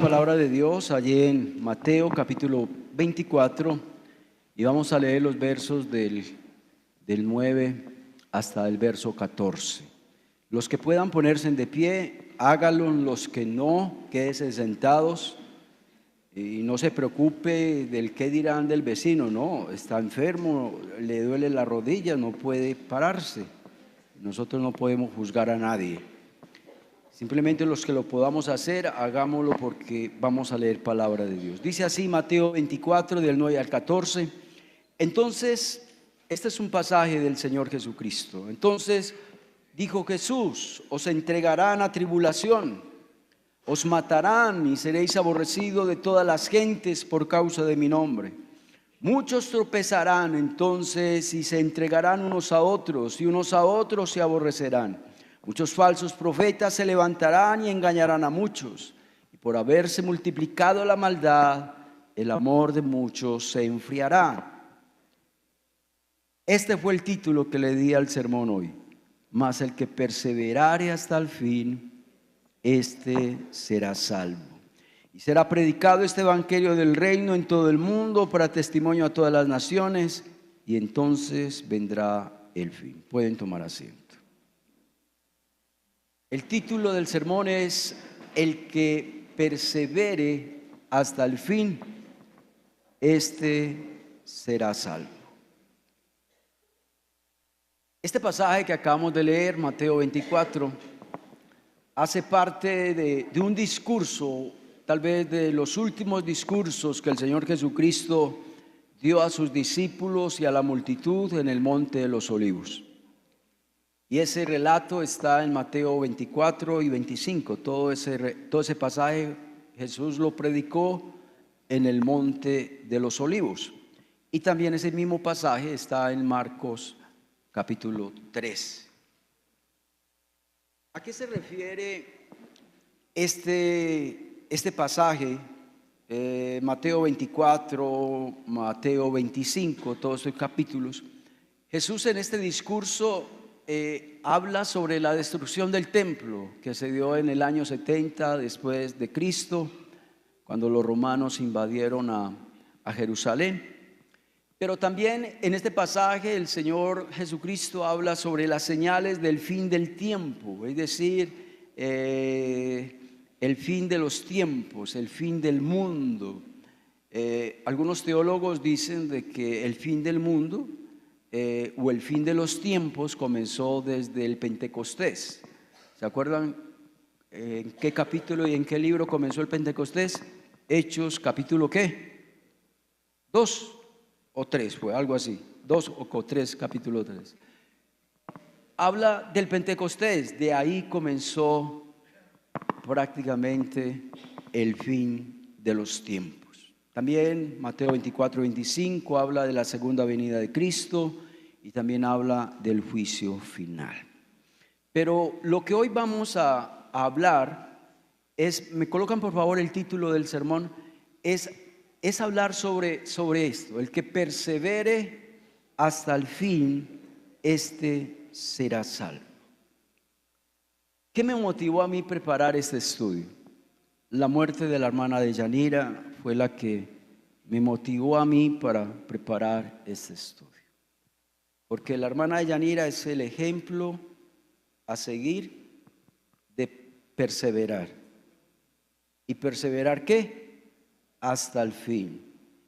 Palabra de Dios allí en Mateo capítulo 24 y vamos a leer los versos del 9 hasta el verso 14. Los que puedan ponerse de pie, háganlo; los que no, quédense sentados y no se preocupe del qué dirán del vecino. No, está enfermo, le duele la rodilla, no puede pararse. Nosotros no podemos juzgar a nadie. Simplemente los que lo podamos hacer, hagámoslo porque vamos a leer palabra de Dios. Dice así Mateo 24, del 9 al 14. Entonces, este es un pasaje del Señor Jesucristo. Entonces dijo Jesús: os entregarán a tribulación, os matarán y seréis aborrecidos de todas las gentes por causa de mi nombre. Muchos tropezarán entonces y se entregarán unos a otros, y unos a otros se aborrecerán. Muchos falsos profetas se levantarán y engañarán a muchos, y por haberse multiplicado la maldad, el amor de muchos se enfriará. Este fue el título que le di al sermón hoy: mas el que perseverare hasta el fin, este será salvo. Y será predicado este evangelio del reino en todo el mundo para testimonio a todas las naciones, y entonces vendrá el fin. Pueden tomar asiento. El título del sermón es: el que persevere hasta el fin, este será salvo. Este pasaje que acabamos de leer, Mateo 24, hace parte de un discurso, tal vez de los últimos discursos que el Señor Jesucristo dio a sus discípulos y a la multitud en el Monte de los Olivos. Y ese relato está en Mateo 24 y 25. Todo ese pasaje Jesús lo predicó en el Monte de los Olivos. Y también ese mismo pasaje está en Marcos capítulo 3. ¿A qué se refiere este pasaje? Mateo 24, Mateo 25, todos estos capítulos. Jesús en este discurso habla sobre la destrucción del templo que se dio en el año 70 después de Cristo, cuando los romanos invadieron a Jerusalén. Pero también en este pasaje el Señor Jesucristo habla sobre las señales del fin del tiempo, es decir, el fin de los tiempos, el fin del mundo. Algunos teólogos dicen de que el fin del mundo o el fin de los tiempos comenzó desde el Pentecostés. ¿Se acuerdan en qué capítulo y en qué libro comenzó el Pentecostés? Hechos capítulo ¿qué? 2 o 3, fue algo así, 2 o 3, capítulo 3. Habla del Pentecostés, de ahí comenzó prácticamente el fin de los tiempos. También Mateo 24, 25 habla de la segunda venida de Cristo y también habla del juicio final. Pero lo que hoy vamos a hablar es, me colocan por favor el título del sermón, es hablar sobre esto: el que persevere hasta el fin, este será salvo. ¿Qué me motivó a mí preparar este estudio? La muerte de la hermana de Yanira fue la que me motivó a mí para preparar este estudio. Porque la hermana de Yanira es el ejemplo a seguir de perseverar. ¿Y perseverar qué? Hasta el fin.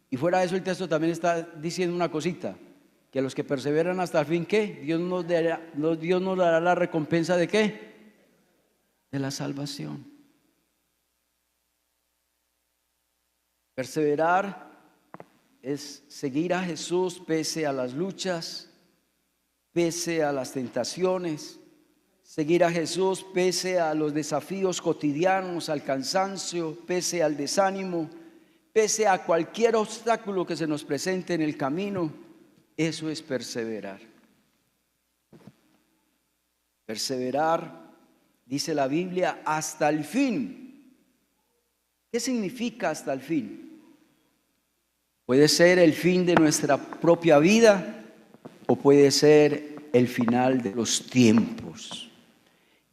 Y fuera de eso el texto también está diciendo una cosita: que los que perseveran hasta el fin, ¿qué? Dios nos dará la recompensa ¿de qué? De la salvación. Perseverar es seguir a Jesús pese a las luchas, pese a las tentaciones, seguir a Jesús pese a los desafíos cotidianos, al cansancio, pese al desánimo, pese a cualquier obstáculo que se nos presente en el camino. Eso es perseverar. Perseverar, dice la Biblia, hasta el fin. ¿Qué significa hasta el fin? Puede ser el fin de nuestra propia vida o puede ser el final de los tiempos.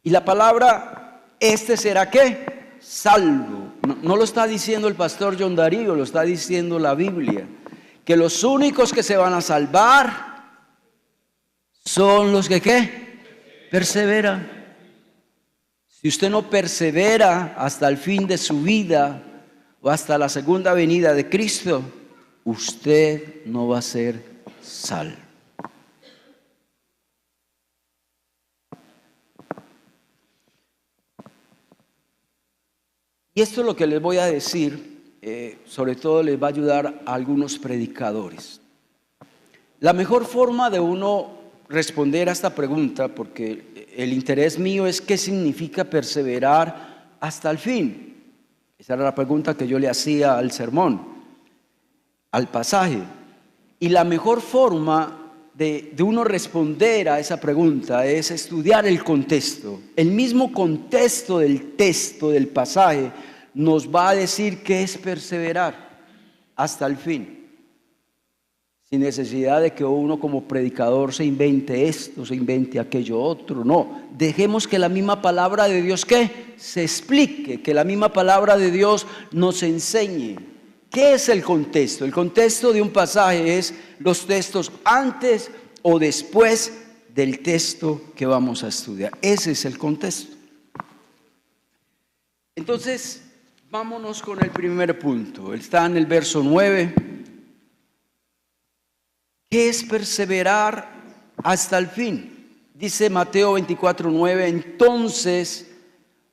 Y la palabra este será ¿qué? Salvo. No lo está diciendo el pastor John Darío, lo está diciendo la Biblia. Que los únicos que se van a salvar son los que ¿qué? Perseveran. Si usted no persevera hasta el fin de su vida o hasta la segunda venida de Cristo, usted no va a ser salvo. Y esto es lo que les voy a decir, sobre todo les va a ayudar a algunos predicadores. La mejor forma de uno responder a esta pregunta, porque el interés mío es qué significa perseverar hasta el fin. Esa era la pregunta que yo le hacía al sermón, al pasaje. Y la mejor forma de uno responder a esa pregunta es estudiar el contexto. El mismo contexto del texto, del pasaje, nos va a decir qué es perseverar hasta el fin. Sin necesidad de que uno como predicador se invente esto, se invente aquello otro. No, dejemos que la misma palabra de Dios ¿qué? Se explique, que la misma palabra de Dios nos enseñe. ¿Qué es el contexto? El contexto de un pasaje es los textos antes o después del texto que vamos a estudiar. Ese es el contexto. Entonces, vámonos con el primer punto. Está en el verso 9. ¿Qué es perseverar hasta el fin? Dice Mateo 24:9, entonces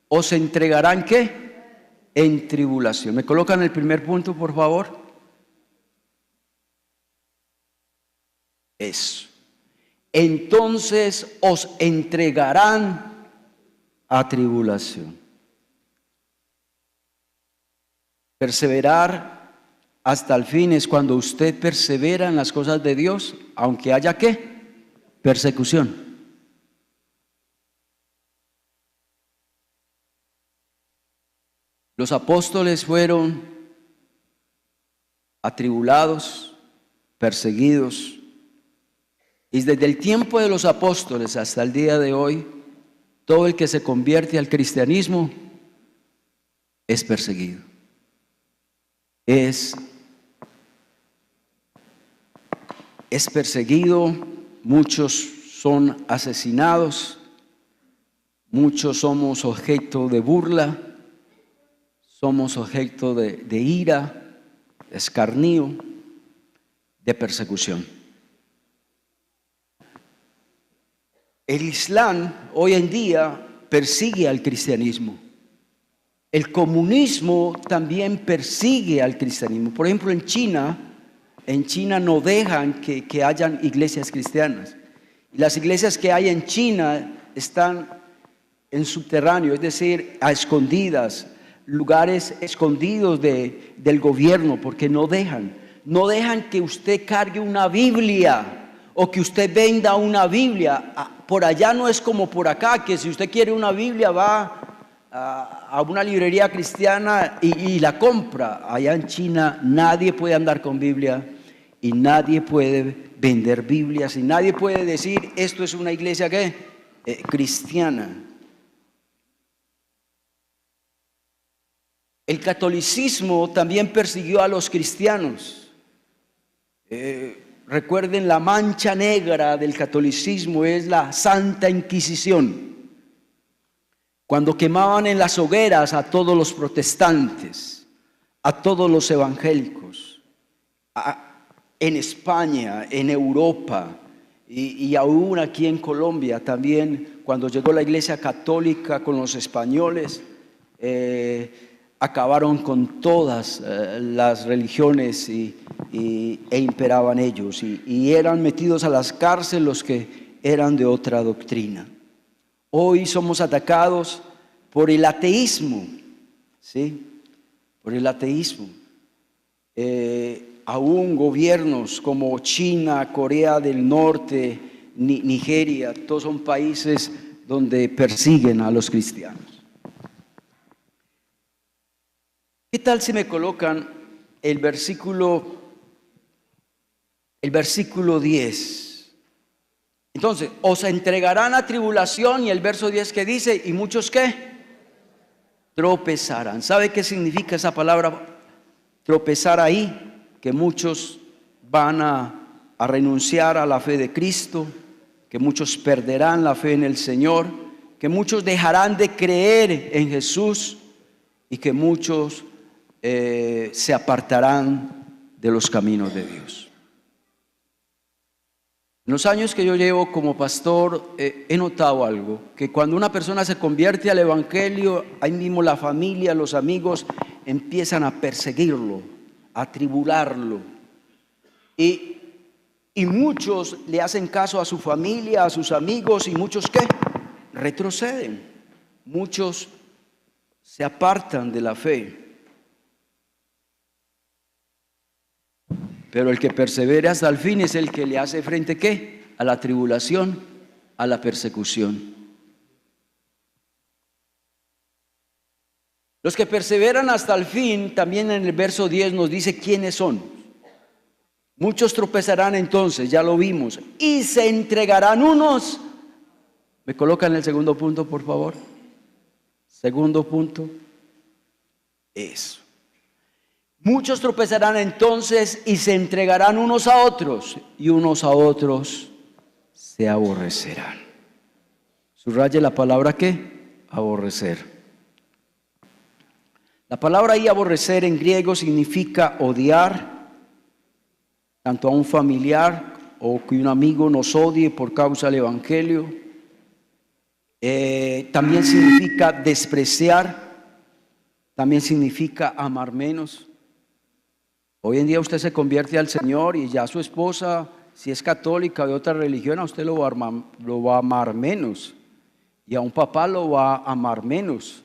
os entregarán ¿qué? En tribulación. ¿Me colocan el primer punto, por favor? Eso. Entonces os entregarán a tribulación. Perseverar hasta el fin es cuando usted persevera en las cosas de Dios, aunque haya ¿qué? Persecución. Los apóstoles fueron atribulados, perseguidos, y desde el tiempo de los apóstoles hasta el día de hoy, todo el que se convierte al cristianismo es perseguido. Es perseguido, muchos son asesinados, muchos somos objeto de burla, somos objeto de ira, de escarnio, de persecución. El Islam hoy en día persigue al cristianismo. El comunismo también persigue al cristianismo. Por ejemplo, en China no dejan que hayan iglesias cristianas. Y las iglesias que hay en China están en subterráneo, es decir, a escondidas, lugares escondidos del gobierno, porque no dejan que usted cargue una Biblia o que usted venda una Biblia. Por allá no es como por acá, que si usted quiere una Biblia va a una librería cristiana y la compra. Allá en China nadie puede andar con Biblia y nadie puede vender Biblias y nadie puede decir esto es una iglesia ¿qué? Cristiana. El catolicismo también persiguió a los cristianos. Recuerden, la mancha negra del catolicismo es la Santa Inquisición. Cuando quemaban en las hogueras a todos los protestantes, a todos los evangélicos, en España, en Europa y aún aquí en Colombia también, cuando llegó la Iglesia Católica con los españoles, acabaron con todas las religiones e imperaban ellos y eran metidos a las cárceles los que eran de otra doctrina. Hoy somos atacados por el ateísmo, ¿sí? Por el ateísmo. Aún gobiernos como China, Corea del Norte, Nigeria, todos son países donde persiguen a los cristianos. ¿Qué tal si me colocan el versículo 10? Entonces, os entregarán a tribulación, y el verso 10 que dice, ¿y muchos qué? tropezarán. ¿Sabe qué significa esa palabra tropezar ahí? Que muchos van a renunciar a la fe de Cristo, que muchos perderán la fe en el Señor, que muchos dejarán de creer en Jesús y que muchos se apartarán de los caminos de Dios. En los años que yo llevo como pastor he notado algo, que cuando una persona se convierte al Evangelio, ahí mismo la familia, los amigos empiezan a perseguirlo, a atribularlo, y muchos le hacen caso a su familia, a sus amigos, y muchos ¿qué? Retroceden, muchos se apartan de la fe. Pero el que persevera hasta el fin es el que le hace frente ¿qué? A la tribulación, a la persecución. Los que perseveran hasta el fin, también en el verso 10 nos dice quiénes son. Muchos tropezarán entonces, ya lo vimos, y se entregarán unos. ¿Me colocan el segundo punto, por favor? Segundo punto. Eso. Muchos tropezarán entonces y se entregarán unos a otros, y unos a otros se aborrecerán. Subraye la palabra ¿qué? Aborrecer. La palabra ahí aborrecer en griego significa odiar, tanto a un familiar o que un amigo nos odie por causa del Evangelio. También significa despreciar, también significa amar menos. Hoy en día usted se convierte al Señor y ya su esposa, si es católica o de otra religión, a usted lo va a amar menos, y a un papá lo va a amar menos,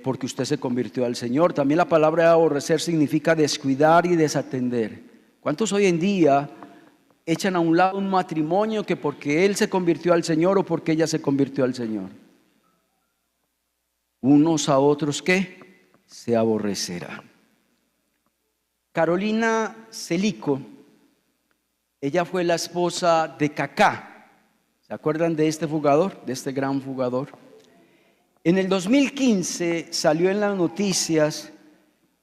porque usted se convirtió al Señor. También la palabra aborrecer significa descuidar y desatender. ¿Cuántos hoy en día echan a un lado un matrimonio que porque él se convirtió al Señor o porque ella se convirtió al Señor? Unos a otros ¿qué? Se aborrecerán. Carolina Celico, ella fue la esposa de Kaká. ¿Se acuerdan de este jugador, de este gran jugador? En el 2015 salió en las noticias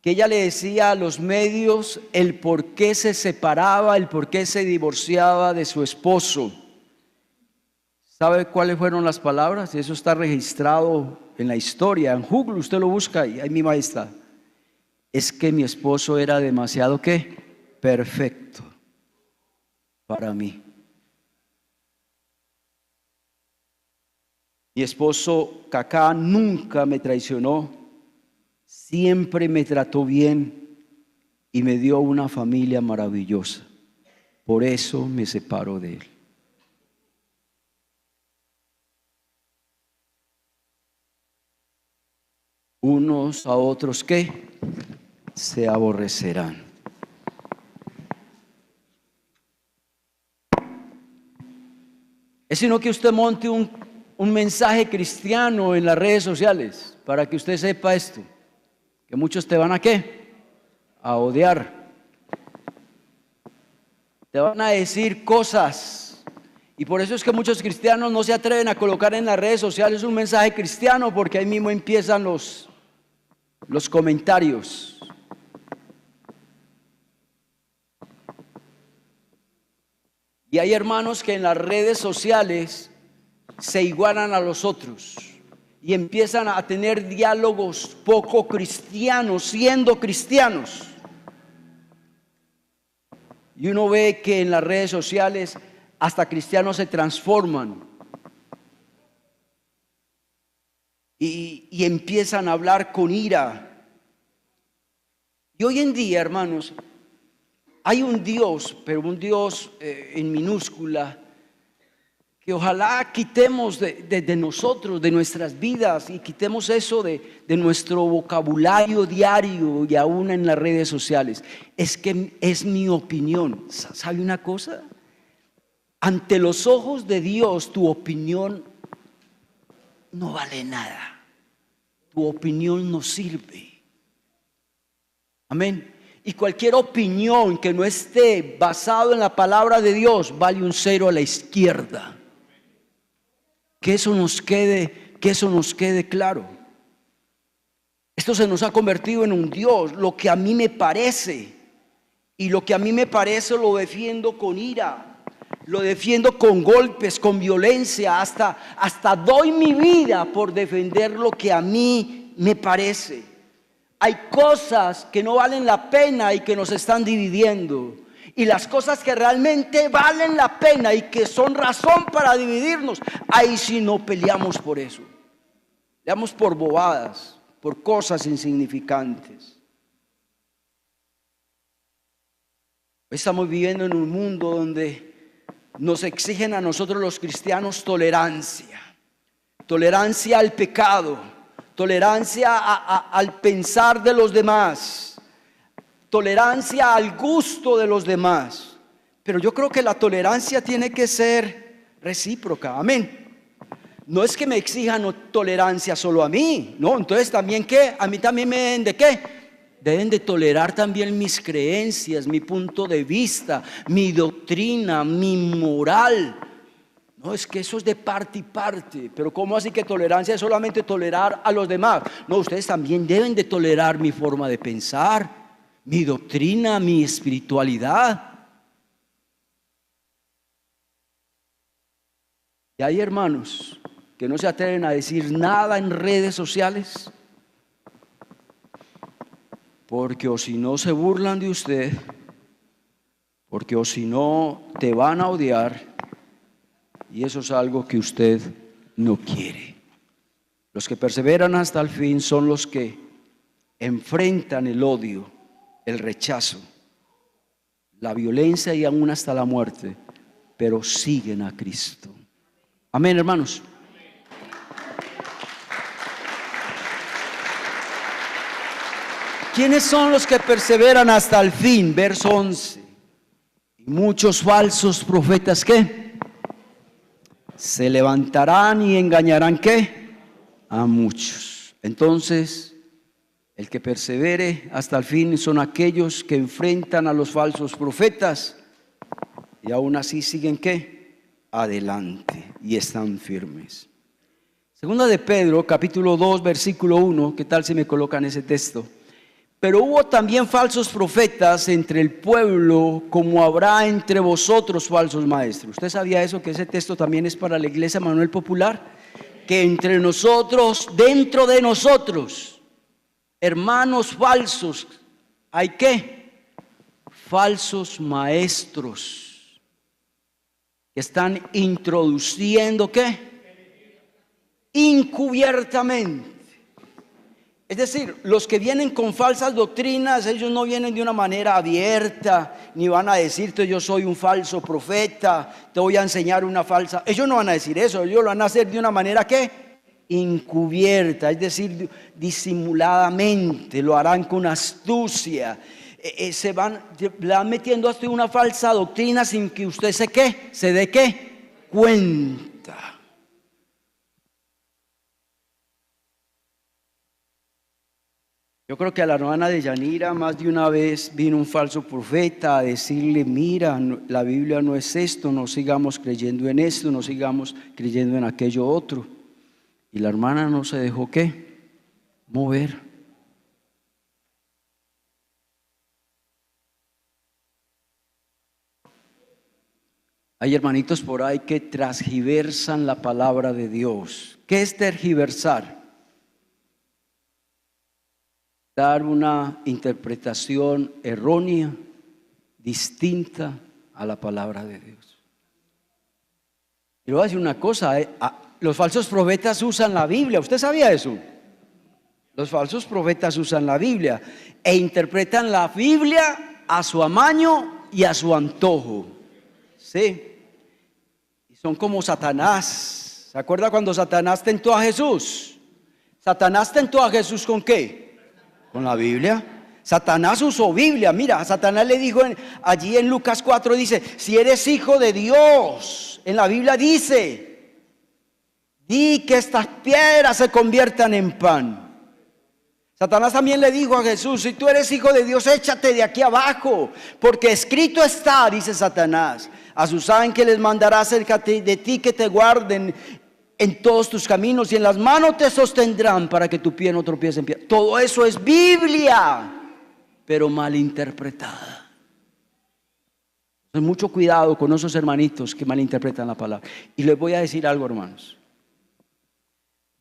que ella le decía a los medios el por qué se separaba, el por qué se divorciaba de su esposo. ¿Sabe cuáles fueron las palabras? Eso está registrado en la historia, en Google, usted lo busca y ahí mismo está. Es que mi esposo era demasiado ¿qué? Perfecto para mí. Mi esposo Kaká nunca me traicionó, siempre me trató bien y me dio una familia maravillosa. Por eso me separo de él. Unos a otros ¿qué? Se aborrecerán. Es sino que usted monte un mensaje cristiano en las redes sociales para que usted sepa esto, que muchos te van a ¿qué? A odiar, te van a decir cosas, y por eso es que muchos cristianos no se atreven a colocar en las redes sociales un mensaje cristiano, porque ahí mismo empiezan los comentarios. Y hay hermanos que en las redes sociales se igualan a los otros y empiezan a tener diálogos poco cristianos, siendo cristianos. Y uno ve que en las redes sociales hasta cristianos se transforman y empiezan a hablar con ira. Y hoy en día, hermanos, hay un Dios, pero un Dios en minúscula, que ojalá quitemos de nosotros, de nuestras vidas, y quitemos eso de nuestro vocabulario diario y aún en las redes sociales. Es que es mi opinión. ¿Sabe una cosa? Ante los ojos de Dios, tu opinión no vale nada. Tu opinión no sirve. Amén. Y cualquier opinión que no esté basado en la palabra de Dios vale un 0 a la izquierda. Que eso nos quede claro. Esto se nos ha convertido en un Dios, lo que a mí me parece. Y lo que a mí me parece lo defiendo con ira, lo defiendo con golpes, con violencia, hasta doy mi vida por defender lo que a mí me parece. Hay cosas que no valen la pena y que nos están dividiendo. Y las cosas que realmente valen la pena y que son razón para dividirnos, ahí sí no peleamos por eso. Peleamos por bobadas, por cosas insignificantes. Estamos viviendo en un mundo donde nos exigen a nosotros los cristianos tolerancia. Tolerancia al pecado, tolerancia al pensar de los demás, tolerancia al gusto de los demás. Pero yo creo que la tolerancia tiene que ser recíproca, amén. No es que me exijan tolerancia solo a mí, no, entonces también ¿qué? A mí también me deben de ¿qué? Deben de tolerar también mis creencias, mi punto de vista, mi doctrina, mi moral. No, es que eso es de parte y parte. Pero ¿cómo así que tolerancia es solamente tolerar a los demás? No, ustedes también deben de tolerar mi forma de pensar, mi doctrina, mi espiritualidad. Y hay hermanos que no se atreven a decir nada en redes sociales, porque o si no se burlan de usted, porque o si no te van a odiar, y eso es algo que usted no quiere. Los que perseveran hasta el fin son los que enfrentan el odio, el rechazo, la violencia y aún hasta la muerte, pero siguen a Cristo. Amén, hermanos. ¿Quiénes son los que perseveran hasta el fin? Verso 11. Y muchos falsos profetas, ¿qué? Se levantarán y engañarán, ¿qué? A muchos. Entonces, el que persevere hasta el fin son aquellos que enfrentan a los falsos profetas y aún así siguen, ¿qué? Adelante y están firmes. Segunda de Pedro, capítulo 2, versículo 1. ¿Qué tal si me colocan ese texto? Pero hubo también falsos profetas entre el pueblo, como habrá entre vosotros falsos maestros. ¿Usted sabía eso? Que ese texto también es para la Iglesia Manuel Popular. Que entre nosotros, dentro de nosotros, hermanos falsos, ¿hay qué? Falsos maestros que están introduciendo ¿qué? Encubiertamente. Es decir, los que vienen con falsas doctrinas, ellos no vienen de una manera abierta, ni van a decirte yo soy un falso profeta, te voy a enseñar una falsa. Ellos no van a decir eso, ellos lo van a hacer de una manera ¿qué? Encubierta, es decir, disimuladamente, lo harán con astucia. Se van metiendo hasta una falsa doctrina sin que usted se dé ¿qué? Cuenta. Yo creo que a la hermana de Yanira más de una vez vino un falso profeta a decirle, mira, la Biblia no es esto, no sigamos creyendo en esto, no sigamos creyendo en aquello otro. Y la hermana no se dejó ¿qué? Mover. Hay hermanitos por ahí que transgiversan la palabra de Dios. ¿Qué es tergiversar? Dar una interpretación errónea, distinta a la palabra de Dios. Y le voy a decir una cosa, los falsos profetas usan la Biblia, ¿usted sabía eso? Los falsos profetas usan la Biblia e interpretan la Biblia a su amaño y a su antojo. Sí, y son como Satanás. ¿Se acuerda cuando Satanás tentó a Jesús? Satanás tentó a Jesús ¿con qué? Con la Biblia. Satanás usó Biblia. Mira, Satanás le dijo allí en Lucas 4, dice, si eres hijo de Dios, en la Biblia dice, di que estas piedras se conviertan en pan. Satanás también le dijo a Jesús, si tú eres hijo de Dios, échate de aquí abajo, porque escrito está, dice Satanás, a sus ángeles mandará cerca de ti que te guarden en todos tus caminos, y en las manos te sostendrán para que tu pie no tropiece en pie. Todo eso es Biblia, pero mal interpretada. Entonces, mucho cuidado con esos hermanitos que malinterpretan la palabra. Y les voy a decir algo, hermanos.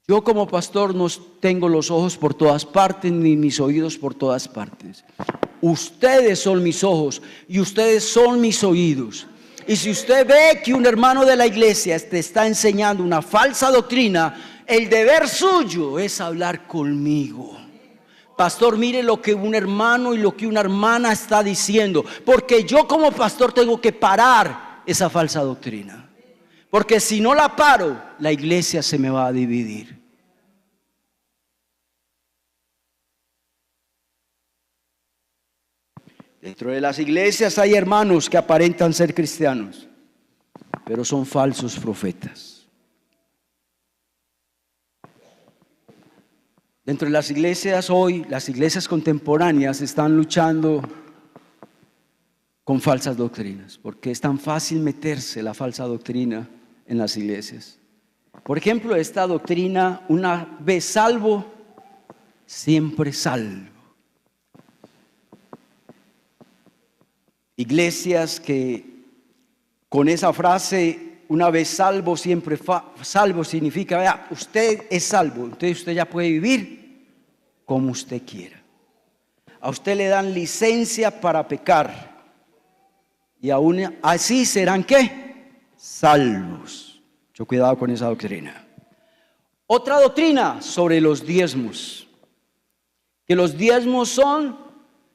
Yo como pastor no tengo los ojos por todas partes, ni mis oídos por todas partes. Ustedes son mis ojos y ustedes son mis oídos. Y si usted ve que un hermano de la iglesia te está enseñando una falsa doctrina, el deber suyo es hablar conmigo. Pastor, mire lo que un hermano y lo que una hermana está diciendo, porque yo como pastor tengo que parar esa falsa doctrina. Porque si no la paro, la iglesia se me va a dividir. Dentro de las iglesias hay hermanos que aparentan ser cristianos, pero son falsos profetas. Dentro de las iglesias hoy, las iglesias contemporáneas están luchando con falsas doctrinas, porque es tan fácil meterse la falsa doctrina en las iglesias. Por ejemplo, esta doctrina, una vez salvo, siempre salvo. Iglesias que con esa frase, una vez salvo, siempre salvo, significa, vea, usted es salvo, entonces usted ya puede vivir como usted quiera. A usted le dan licencia para pecar y aún así serán ¿qué? Salvos. Mucho cuidado con esa doctrina. Otra doctrina sobre los diezmos, que los diezmos son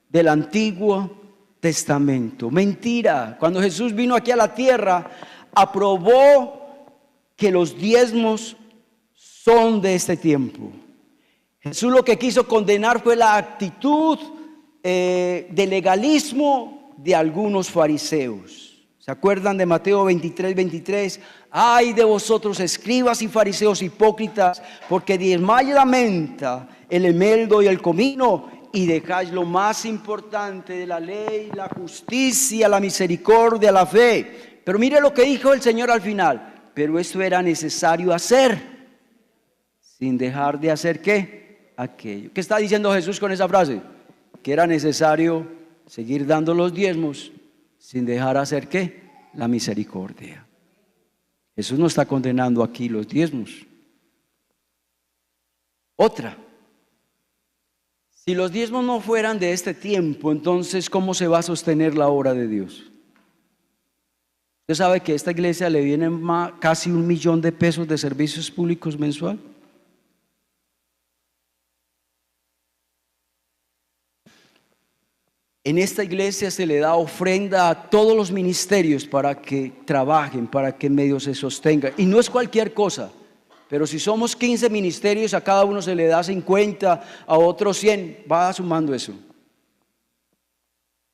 del Antiguo Testamento. Mentira. Cuando Jesús vino aquí a la tierra, aprobó que los diezmos son de este tiempo. Jesús lo que quiso condenar fue la actitud de legalismo de algunos fariseos. ¿Se acuerdan de Mateo 23:23? Ay de vosotros, escribas y fariseos hipócritas, porque diezmáis la menta, el enmeldo y el comino, y dejáis lo más importante de la ley, la justicia, la misericordia, la fe. Pero mire lo que dijo el Señor al final. Pero esto era necesario hacer, sin dejar de hacer ¿qué? Aquello. ¿Qué está diciendo Jesús con esa frase? Que era necesario seguir dando los diezmos, sin dejar hacer ¿qué? La misericordia. Jesús no está condenando aquí los diezmos. Otra. Si los diezmos no fueran de este tiempo, entonces ¿cómo se va a sostener la obra de Dios? Usted sabe que a esta iglesia le vienen casi 1 millón de pesos de servicios públicos mensual. En esta iglesia se le da ofrenda a todos los ministerios para que trabajen, para que medio se sostengan. Y no es cualquier cosa. Pero si somos 15 ministerios, a cada uno se le da 50, a otros 100, va sumando eso.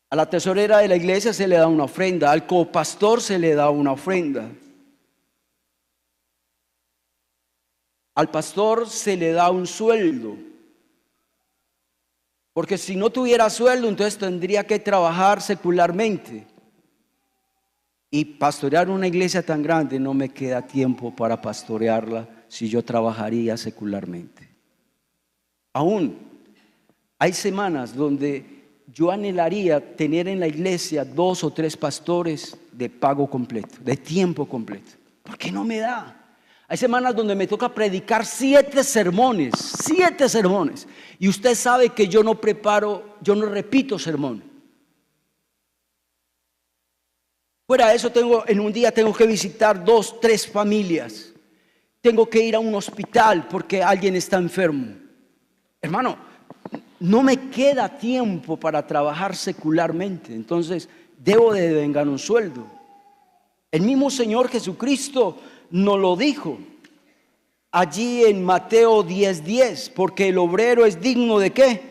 A la tesorera de la iglesia se le da una ofrenda, al copastor se le da una ofrenda. Al pastor se le da un sueldo. Porque si no tuviera sueldo, entonces tendría que trabajar secularmente. Y pastorear una iglesia tan grande no me queda tiempo para pastorearla si yo trabajaría secularmente. Aún hay semanas donde yo anhelaría tener en la iglesia 2 o 3 pastores de pago completo, de tiempo completo. ¿Por qué no me da? Hay semanas donde me toca predicar 7 sermones. Y usted sabe que yo no repito sermón. Fuera de eso, en un día tengo que visitar 2, 3 familias. Tengo que ir a un hospital porque alguien está enfermo. Hermano, no me queda tiempo para trabajar secularmente. Entonces, debo de devengar un sueldo. El mismo Señor Jesucristo nos lo dijo allí en Mateo 10:10, porque el obrero es digno ¿de qué?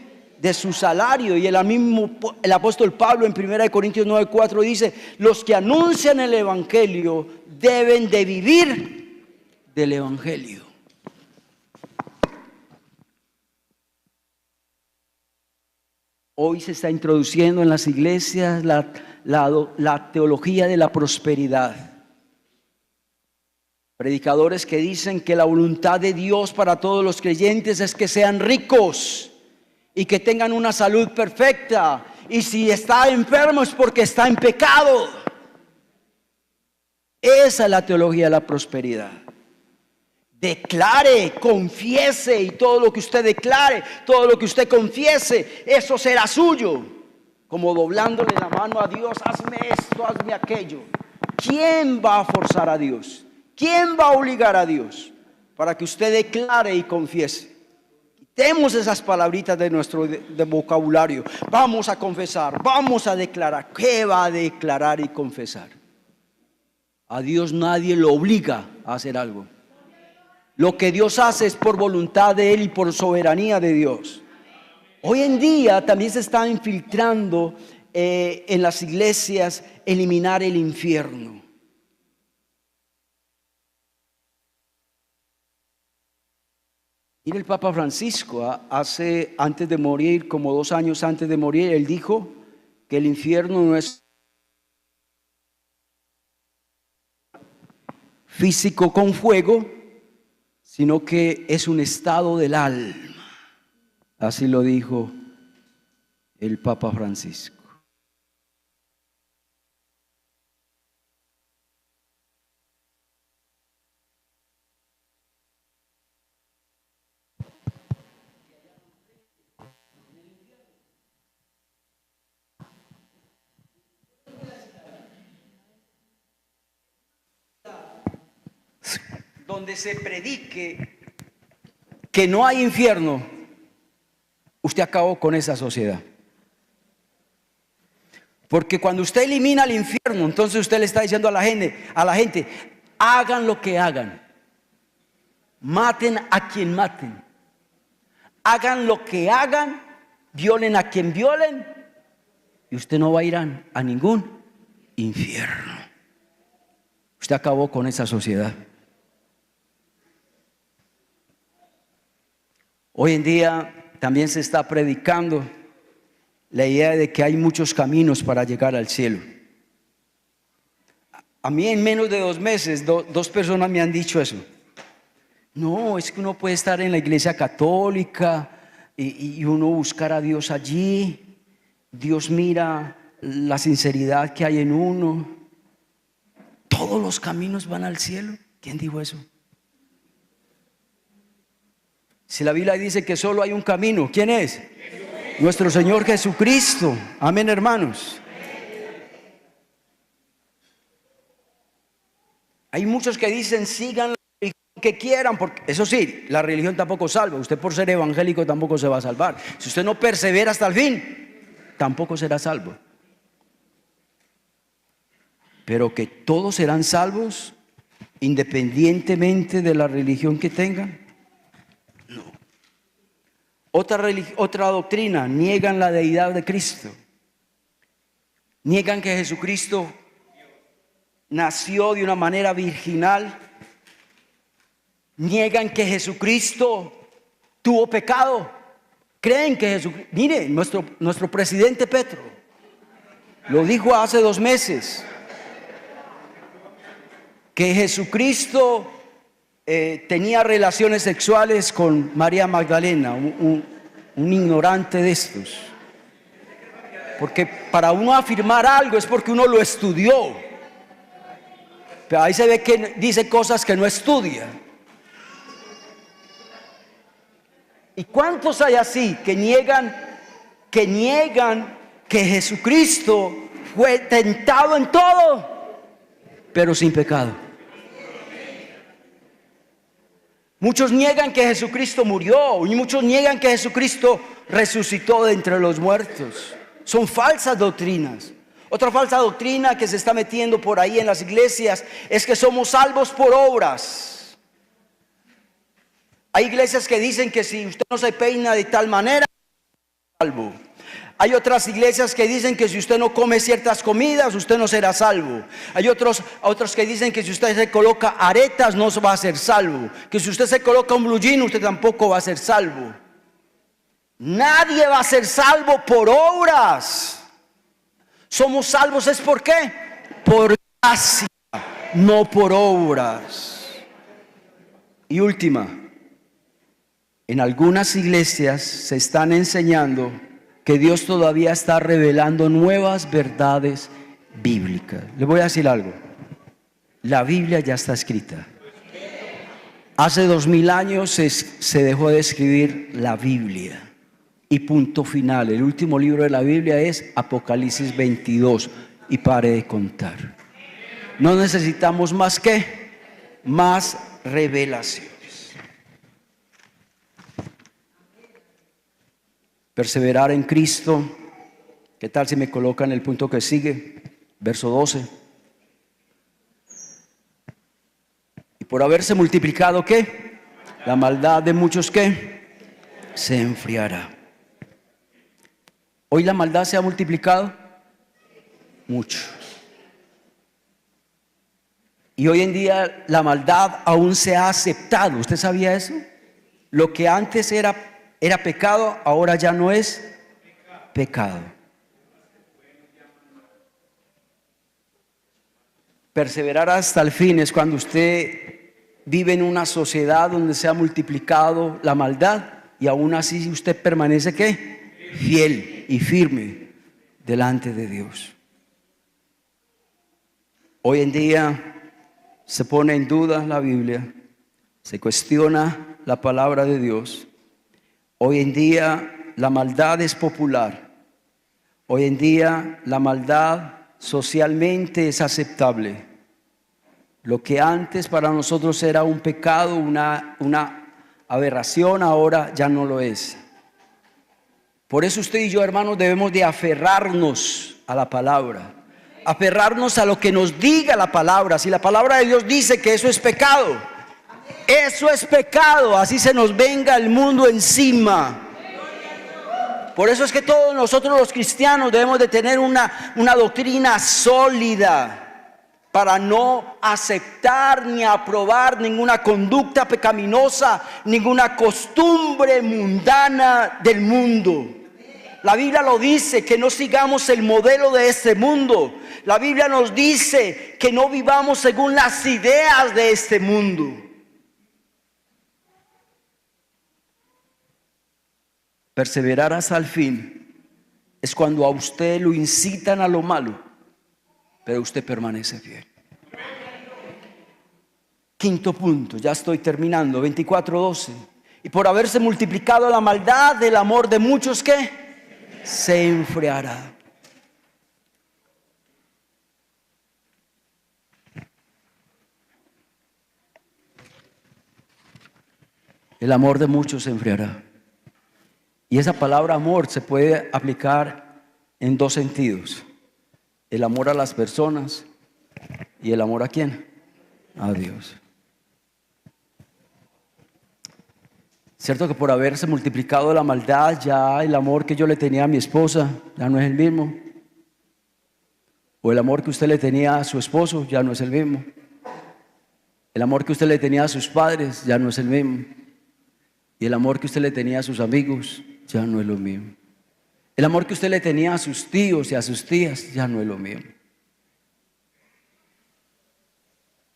De su salario. Y el apóstol Pablo en 1 Corintios 9:4 dice: los que anuncian el evangelio deben de vivir del evangelio. Hoy se está introduciendo en las iglesias la teología de la prosperidad. Predicadores que dicen que la voluntad de Dios para todos los creyentes es que sean ricos y que tengan una salud perfecta. Y si está enfermo es porque está en pecado. Esa es la teología de la prosperidad. Declare, confiese, y todo lo que usted declare, todo lo que usted confiese, eso será suyo. Como doblándole la mano a Dios: hazme esto, hazme aquello. ¿Quién va a forzar a Dios? ¿Quién va a obligar a Dios para que usted declare y confiese? Quitemos esas palabritas de nuestro vocabulario. Vamos a confesar, vamos a declarar. ¿Qué va a declarar y confesar? A Dios nadie lo obliga a hacer algo. Lo que Dios hace es por voluntad de Él y por soberanía de Dios. Hoy en día también se está infiltrando en las iglesias eliminar el infierno. Mira, el Papa Francisco, antes de morir, como 2 años antes de morir, él dijo que el infierno no es físico con fuego, sino que es un estado del alma. Así lo dijo el Papa Francisco. Donde se predique que no hay infierno, usted acabó con esa sociedad. Porque cuando usted elimina el infierno, entonces usted le está diciendo a la gente, hagan lo que hagan, maten a quien maten, hagan lo que hagan, violen a quien violen, y usted no va a ir a ningún infierno. Usted acabó con esa sociedad. Hoy en día también se está predicando la idea de que hay muchos caminos para llegar al cielo. A mí en menos de 2 meses, 2 personas me han dicho eso. No, es que uno puede estar en la iglesia católica y uno buscar a Dios allí. Dios mira la sinceridad que hay en uno. Todos los caminos van al cielo. ¿Quién dijo eso? Si la Biblia dice que solo hay un camino, ¿quién es? Nuestro Señor Jesucristo. Amén, hermanos. Hay muchos que dicen sigan la religión que quieran, porque eso sí, la religión tampoco salva. Usted por ser evangélico tampoco se va a salvar. Si usted no persevera hasta el fin, tampoco será salvo. Pero que todos serán salvos independientemente de la religión que tengan. Otra doctrina: niegan la deidad de Cristo. Niegan que Jesucristo nació de una manera virginal. Niegan que Jesucristo tuvo pecado. Creen que Jesucristo... Mire, nuestro presidente Petro lo dijo hace 2 meses, que Jesucristo tenía relaciones sexuales con María Magdalena, un ignorante de estos. Porque para uno afirmar algo es porque uno lo estudió. Pero ahí se ve que dice cosas que no estudia. ¿Y cuántos hay así que niegan que Jesucristo fue tentado en todo, pero sin pecado? Muchos niegan que Jesucristo murió, y muchos niegan que Jesucristo resucitó de entre los muertos. Son falsas doctrinas. Otra falsa doctrina que se está metiendo por ahí en las iglesias es que somos salvos por obras. Hay iglesias que dicen que si usted no se peina de tal manera, es salvo. Hay otras iglesias que dicen que si usted no come ciertas comidas, usted no será salvo. Hay otros que dicen que si usted se coloca aretas, no va a ser salvo. Que si usted se coloca un blue jean, usted tampoco va a ser salvo. Nadie va a ser salvo por obras. Somos salvos, ¿es por qué? Por gracia, no por obras. Y última, en algunas iglesias se están enseñando que Dios todavía está revelando nuevas verdades bíblicas. Les voy a decir algo. La Biblia ya está escrita. Hace 2000 años se dejó de escribir la Biblia. Y punto final. El último libro de la Biblia es Apocalipsis 22. Y pare de contar. No necesitamos más que más revelaciones. Perseverar en Cristo. ¿Qué tal si me colocan el punto que sigue? Verso 12. Y por haberse multiplicado, ¿qué? La maldad de muchos, ¿qué? Se enfriará. ¿Hoy la maldad se ha multiplicado? Mucho. Y hoy en día la maldad aún se ha aceptado. ¿Usted sabía eso? Lo que antes era pecado, ahora ya no es pecado. Perseverar hasta el fin es cuando usted vive en una sociedad donde se ha multiplicado la maldad y aún así usted permanece ¿qué? Fiel y firme delante de Dios. Hoy en día se pone en duda la Biblia, se cuestiona la palabra de Dios. Hoy en día la maldad es popular. Hoy en día la maldad socialmente es aceptable. Lo que antes para nosotros era un pecado, una aberración, ahora ya no lo es. Por eso usted y yo, hermanos, debemos de aferrarnos a la palabra. Aferrarnos a lo que nos diga la palabra. Si la palabra de Dios dice que eso es pecado, eso es pecado, así se nos venga el mundo encima. Por eso es que todos nosotros los cristianos debemos de tener una doctrina sólida para no aceptar ni aprobar ninguna conducta pecaminosa, ninguna costumbre mundana del mundo. La Biblia lo dice, que no sigamos el modelo de este mundo. La Biblia nos dice que no vivamos según las ideas de este mundo. Perseverar hasta el fin es cuando a usted lo incitan a lo malo, pero usted permanece fiel. Quinto punto, ya estoy terminando, 24:12. Y por haberse multiplicado la maldad, el amor de muchos, ¿qué? Se enfriará. El amor de muchos se enfriará. Y esa palabra amor se puede aplicar en dos sentidos. El amor a las personas y el amor ¿a quién? A Dios. Cierto que por haberse multiplicado la maldad, ya el amor que yo le tenía a mi esposa ya no es el mismo. O el amor que usted le tenía a su esposo ya no es el mismo. El amor que usted le tenía a sus padres ya no es el mismo. Y el amor que usted le tenía a sus amigos ya no es lo mismo. El amor que usted le tenía a sus tíos y a sus tías ya no es lo mismo.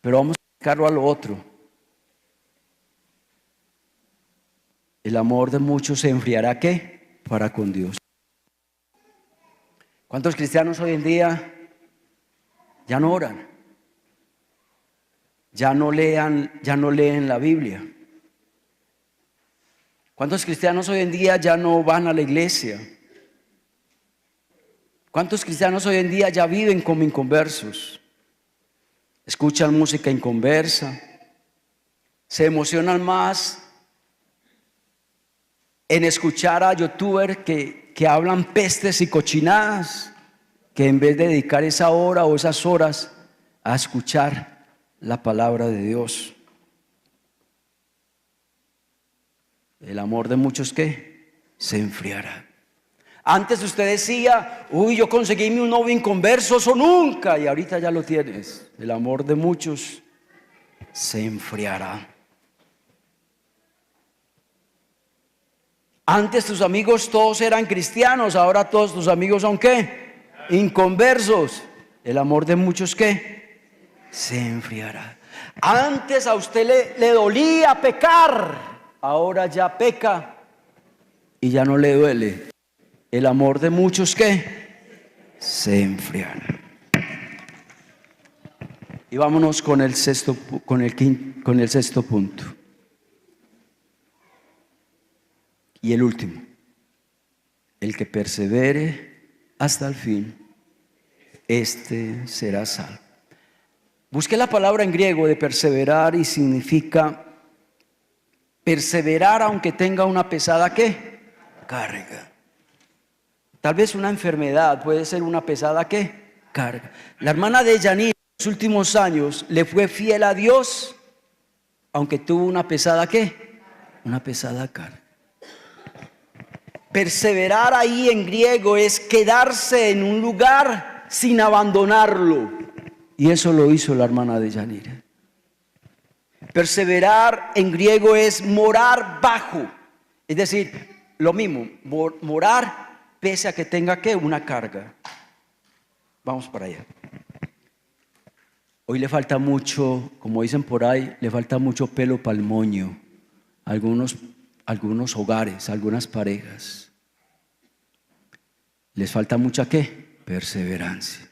Pero vamos a aplicarlo a lo otro. El amor de muchos se enfriará, ¿qué? Para con Dios. ¿Cuántos cristianos hoy en día ya no oran? Ya no leen la Biblia. ¿Cuántos cristianos hoy en día ya no van a la iglesia? ¿Cuántos cristianos hoy en día ya viven como inconversos? Escuchan música inconversa, se emocionan más en escuchar a youtubers que hablan pestes y cochinadas, que en vez de dedicar esa hora o esas horas a escuchar la palabra de Dios. El amor de muchos ¿qué? Se enfriará. Antes usted decía, uy, yo conseguí un novio inconverso, eso nunca, y ahorita ya lo tienes. El amor de muchos se enfriará. Antes tus amigos todos eran cristianos, ahora todos tus amigos son ¿qué? Inconversos. El amor de muchos ¿qué? Se enfriará. Antes a usted le dolía pecar, ahora ya peca y ya no le duele. El amor de muchos, ¿qué? Se enfriará. Y vámonos con el sexto punto. Y el último. El que persevere hasta el fin, este será salvo. Busqué la palabra en griego de perseverar y significa perseverar aunque tenga una pesada ¿qué? Carga. Tal vez una enfermedad puede ser una pesada ¿qué? Carga. La hermana de Yanira en los últimos años le fue fiel a Dios aunque tuvo una pesada ¿qué? Una pesada carga. Perseverar ahí en griego es quedarse en un lugar sin abandonarlo. Y eso lo hizo la hermana de Yanira. Perseverar en griego es morar bajo. Es decir, lo mismo, morar pese a que tenga ¿qué? Una carga. Vamos para allá. Hoy le falta mucho, como dicen por ahí, le falta mucho pelo para el moño. Algunos hogares, algunas parejas. Les falta mucha ¿qué? Perseverancia.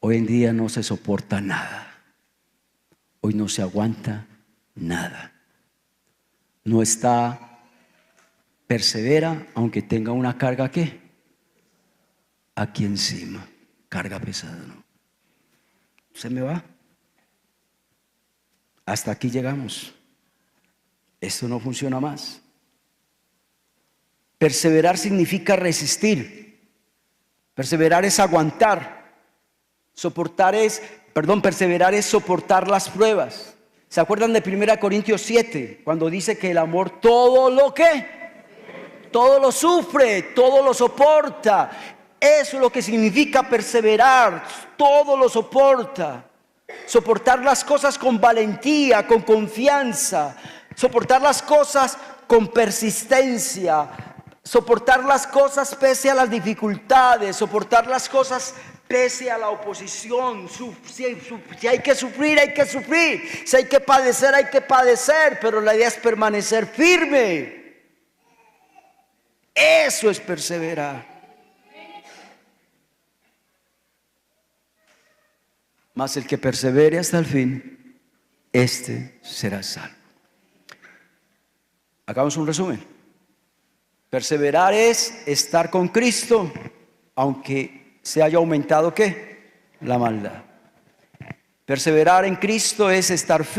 Hoy en día no se soporta nada. Hoy no se aguanta nada. No está, persevera aunque tenga una carga ¿qué? Aquí encima, carga pesada, ¿no? Se me va. Hasta aquí llegamos. Esto no funciona más. Perseverar significa resistir. Perseverar es aguantar. Perseverar es soportar las pruebas. ¿Se acuerdan de 1 Corintios 7? Cuando dice que el amor todo lo sufre, todo lo soporta. Eso es lo que significa perseverar. Todo lo soporta. Soportar las cosas con valentía, con confianza. Soportar las cosas con persistencia. Soportar las cosas pese a las dificultades. Soportar las cosas pese a la oposición. Si hay que sufrir, hay que sufrir. Si hay que padecer, hay que padecer. Pero la idea es permanecer firme. Eso es perseverar. Mas el que persevere hasta el fin, este será salvo. Hagamos un resumen. Perseverar es estar con Cristo, aunque se haya aumentado ¿qué? La maldad. Perseverar en Cristo es estar firme